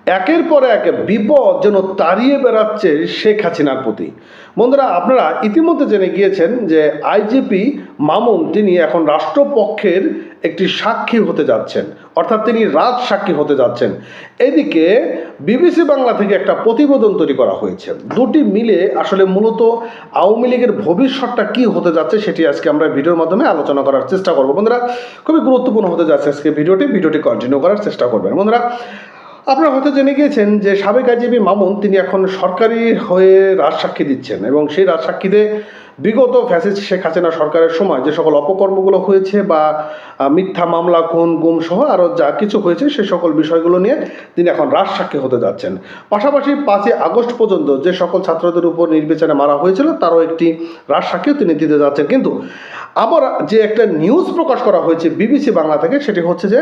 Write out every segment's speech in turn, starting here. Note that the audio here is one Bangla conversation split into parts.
একের পর এক বিপদ যেন তাড়িয়ে বেড়াচ্ছে শেখ হাসিনার প্রতি। বন্ধুরা, আপনারা ইতিমধ্যে জেনে গিয়েছেন যে আইজিপি মামুন তিনি এখন রাষ্ট্রপক্ষের একটি সাক্ষী হতে যাচ্ছেন, অর্থাৎ তিনি রাজ সাক্ষী হতে যাচ্ছেন। এদিকে বিবিসি বাংলা থেকে একটা প্রতিবেদন তৈরি করা হয়েছে। দুটি মিলে আসলে মূলত আওয়ামী লীগের ভবিষ্যৎটা কি হতে যাচ্ছে সেটি আজকে আমরা ভিডিওর মাধ্যমে আলোচনা করার চেষ্টা করব। বন্ধুরা, খুবই গুরুত্বপূর্ণ হতে যাচ্ছে আজকে ভিডিওটি কন্টিনিউ করার চেষ্টা করবেন। বন্ধুরা, আপনারা হয়তো জেনে গিয়েছেন যে সাবেক আইজিপি মামুন তিনি এখন সরকারি হয়ে রাজসাক্ষী দিচ্ছেন, এবং সেই রাজসাক্ষীতে বিগত ফ্যাসিস্ট শেখ হাসিনা সরকারের সময় যে সকল অপকর্মগুলো হয়েছে বা মিথ্যা মামলা, খুন, গুম সহ আরও যা কিছু হয়েছে সে সকল বিষয়গুলো নিয়ে তিনি এখন রাজসাক্ষী হতে যাচ্ছেন। পাশাপাশি 5ই আগস্ট পর্যন্ত যে সকল ছাত্রদের উপর নির্বিচারে মারা হয়েছিল তারও একটি রাজসাক্ষীও তিনি দিতে যাচ্ছেন। কিন্তু আবার যে একটা নিউজ প্রকাশ করা হয়েছে বিবিসি বাংলা থেকে, সেটি হচ্ছে যে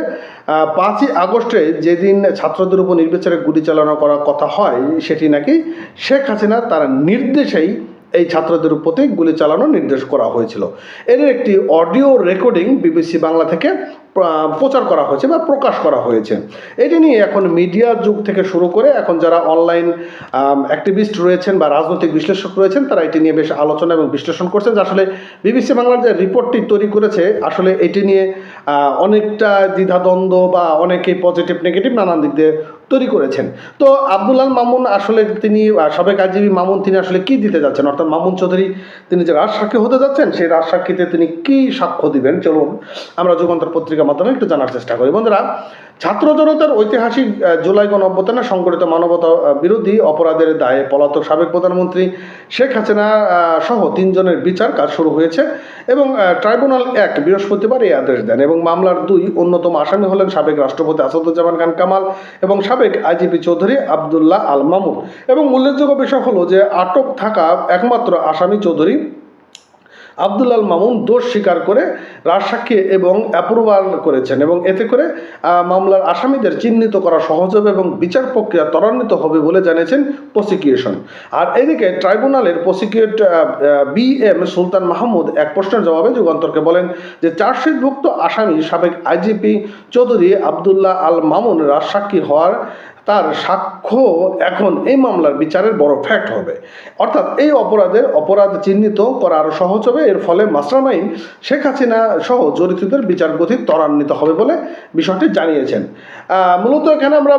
5ই আগস্টে যেদিন ছাত্রদের উপর নির্বিচারে গুলি চালনা করার কথা হয় সেটি নাকি শেখ হাসিনা তার নির্দেশেই এই ছাত্রদের প্রতি গুলি চালানোর নির্দেশ করা হয়েছিল। এর একটি অডিও রেকর্ডিং বিবিসি বাংলা থেকে প্রচার করা হয়েছে বা প্রকাশ করা হয়েছে। এটি নিয়ে এখন মিডিয়ার যুগ থেকে শুরু করে এখন যারা অনলাইন অ্যাক্টিভিস্ট রয়েছেন বা রাজনৈতিক বিশ্লেষক রয়েছেন তারা এটি নিয়ে বেশ আলোচনা এবং বিশ্লেষণ করছেন যে আসলে বিবিসি বাংলার যে রিপোর্টটি তৈরি করেছে আসলে এটি নিয়ে অনেকটা দ্বিধাদ্বন্দ্ব বা অনেকেই পজিটিভ নেগেটিভ নানান দিক দিয়ে তৈরি করেছেন। তো আব্দুল মামুন আসলে তিনি সাবেক আইজিপি মামুন তিনি আসলে কি দিতে যাচ্ছেন, অর্থাৎ মামুন চৌধুরী তিনি যে রাজসাক্ষী হতে যাচ্ছেন সেই রাজসাক্ষীতে তিনি কি সাক্ষ্য দিবেন চলুন আমরা যুগান্তর পত্রিকার মাধ্যমে একটু জানার চেষ্টা করি। বন্ধুরা, ছাত্র জনতার ঐতিহাসিক জুলাই গণঅভ্যুত্থানে সংঘটিত মানবতা বিরোধী অপরাধের দায়ে পলাতক সাবেক প্রধানমন্ত্রী শেখ হাসিনা সহ 3 জনের বিচার কাজ শুরু হয়েছে এবং ট্রাইব্যুনাল 1 বৃহস্পতিবার এই আদেশ দেন এবং মামলার 2 অন্যতম আসামি হলেন সাবেক রাষ্ট্রপতি আসাদুজ্জামান খান কামাল এবং সাবেক আইজিপি চৌধুরী আবদুল্লাহ আল মামুন। এবং উল্লেখযোগ্য বিষয় হলো যে আটক থাকা একমাত্র আসামি চৌধুরী আবদুল্লাহ মামুন দোষ স্বীকার করে রাজসাক্ষী এবং অ্যাপ্রুভাল করেছেন এবং এতে করে মামলার আসামিদের চিহ্নিত করা সহজ হবে এবং বিচার প্রক্রিয়া ত্বরান্বিত হবে বলে জানিয়েছেন প্রসিকিউশন। আর এদিকে ট্রাইব্যুনালের প্রসিকিউট BM সুলতান মাহমুদ এক প্রশ্নের জবাবে যুগান্তরকে বলেন যে চার্জশিটভুক্ত আসামি সাবেক আইজিপি চৌধুরী আবদুল্লাহ আল মামুন রাজসাক্ষী হওয়ার তার সাক্ষ্য এখন এই মামলার বিচারের বড় ফ্যাক্ট হবে, অর্থাৎ এই অপরাধ চিহ্নিত করা আরও সহজ হবে। এর ফলে মাস্টারমাইন্ড শেখ হাসিনা সহ জড়িতদের বিচার গতি ত্বরান্বিত হবে বলে বিষয়টি জানিয়েছেন। মূলত এখানে আমরা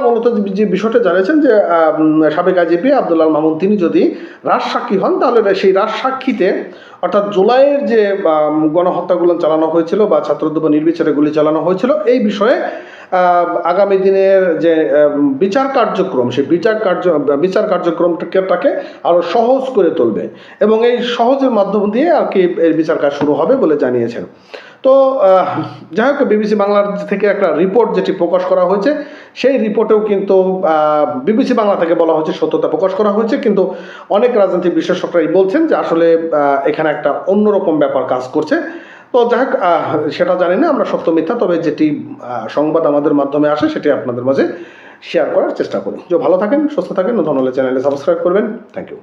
যে বিষয়টা জানিয়েছেন যে সাবেক আইজিপি আবদুল্লাহ মামুন তিনি যদি রাজসাক্ষী হন তাহলে সেই রাজসাক্ষীতে অর্থাৎ জুলাইয়ের যে গণহত্যাগুলো চালানো হয়েছিল বা ছাত্রদের উপর নির্বিচারে গুলি চালানো হয়েছিল এই বিষয়ে আগামী দিনের যে বিচার কার্যক্রম সেই বিচার কার্যক্রমটাকে আরও সহজ করে তুলবে এবং এই সহজের মাধ্যম দিয়ে আর কি এর বিচার কাজ শুরু হবে বলে জানিয়েছেন। তো যাই হোক, বিবিসি বাংলার থেকে একটা রিপোর্ট যেটি প্রকাশ করা হয়েছে সেই রিপোর্টেও কিন্তু বিবিসি বাংলা থেকে বলা হয়েছে সত্যতা প্রকাশ করা হয়েছে, কিন্তু অনেক রাজনৈতিক বিশ্লেষকরাই বলছেন যে আসলে এখানে একটা অন্যরকম ব্যাপার কাজ করছে। তো যাই হোক, সেটা জানি না আমরা সত্য মিথ্যা, তবে যেটি সংবাদ আমাদের মাধ্যমে আসে সেটি আপনাদের মাঝে শেয়ার করার চেষ্টা করি। যে ভালো থাকেন, সুস্থ থাকেন, নতুন হলে চ্যানেলে সাবস্ক্রাইব করবেন। Thank you.